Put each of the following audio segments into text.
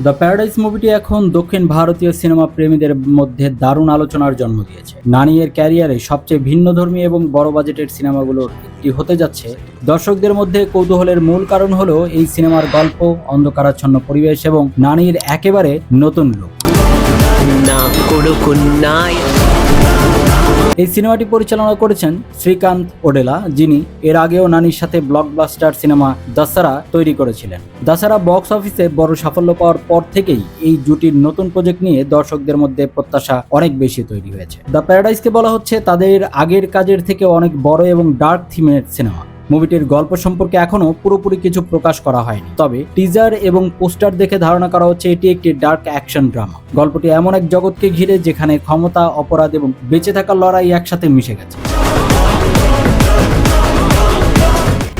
The paradise মুভিটি এখন দক্ষিণ ভারতীয় সিনেমা প্রেমীদের মধ্যে দারুণ আলোচনার জন্ম দিয়েছে। নানি এর ক্যারিয়ারে সবচেয়ে ভিন্নধর্মী এবং বড় বাজেটের সিনেমাগুলোর একটি হতে যাচ্ছে। দর্শকদের মধ্যে কৌতূহলের মূল কারণ হলো এই সিনেমার গল্প, অন্ধকারাচ্ছন্ন পরিবেশ এবং নানির একেবারে নতুন লুক। এই সিনেমাটি পরিচালনা করেছেন শ্রীকান্ত ওডেলা, যিনি এর আগেও নানির সাথে ব্লকবাস্টার সিনেমা দশহরা তৈরি করেছিলেন। দশহরা বক্স অফিসে বড় সাফল্য পাওয়ার পর থেকেই এই জুটির নতুন প্রজেক্ট নিয়ে দর্শকদের মধ্যে প্রত্যাশা অনেক বেশি তৈরি হয়েছে। দ্য প্যারাডাইসকে বলা হচ্ছে তাদের আগের কাজের থেকে অনেক বড় এবং ডার্ক থিমের সিনেমা। মুভিটির গল্প সম্পর্কে এখনো পুরোপুরি কিছু প্রকাশ করা হয়নি, তবে টিজার এবং পোস্টার দেখে ধারণা করা হচ্ছে এটি একটি ডার্ক অ্যাকশন ড্রামা। গল্পটি এমন এক জগৎকে ঘিরে যেখানে ক্ষমতা, অপরাধ এবং বেঁচে থাকার লড়াই একসাথে মিশে গেছে।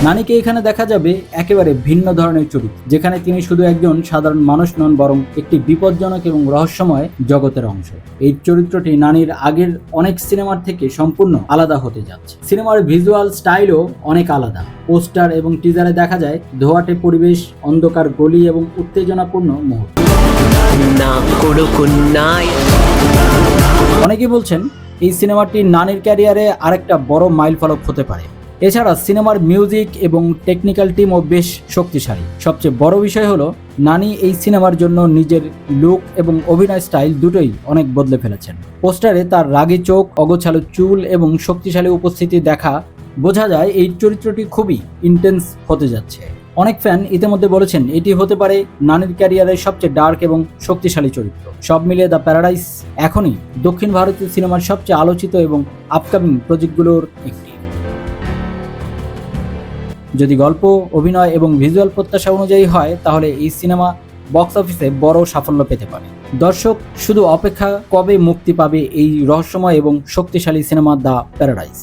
নানিকে এখানে দেখা যাবে একেবারে ভিন্ন ধরনের চরিত্র, যেখানে তিনি শুধু একজন সাধারণ মানুষ নন, বরং একটি বিপজ্জনক এবং রহস্যময় জগতের অংশ। এই চরিত্রটি নানির আগের অনেক সিনেমার থেকে সম্পূর্ণ আলাদা হতে যাচ্ছে। সিনেমার ভিজুয়াল স্টাইলও অনেক আলাদা। পোস্টার এবং টিজারে দেখা যায় ধোঁয়াটে পরিবেশ, অন্ধকার গলি এবং উত্তেজনাপূর্ণ মুহূর্ত। অনেকেই বলছেন এই সিনেমাটি নানির ক্যারিয়ারে আরেকটা বড় মাইলফলক হতে পারে। এছাড়া সিনেমার মিউজিক এবং টেকনিক্যাল টিমও বেশ শক্তিশালী। সবচেয়ে বড় বিষয় হলো নানি এই সিনেমার জন্য নিজের লুক এবং অভিনয় স্টাইল দুটোই অনেক বদলে ফেলেছেন। পোস্টারে তার রাগী চোখ, অগোছালো চুল এবং শক্তিশালী উপস্থিতি দেখা বোঝা যায় এই চরিত্রটি খুবই ইন্টেন্স হতে যাচ্ছে। অনেক ফ্যান ইতিমধ্যে বলেছেন এটি হতে পারে নানির ক্যারিয়ারের সবচেয়ে ডার্ক এবং শক্তিশালী চরিত্র। সব মিলিয়ে দ্য প্যারাডাইস এখনই দক্ষিণ ভারতীয় সিনেমার সবচেয়ে আলোচিত এবং আপকামিং প্রজেক্টগুলোর একটি। যদি গল্প, অভিনয় এবং ভিজুয়াল প্রত্যাশা অনুযায়ী হয়, তাহলে এই সিনেমা বক্স অফিসে বড় সাফল্য পেতে পারে। দর্শক শুধু অপেক্ষা কবে মুক্তি পাবে এই রহস্যময় এবং শক্তিশালী সিনেমা দ্য প্যারাডাইস।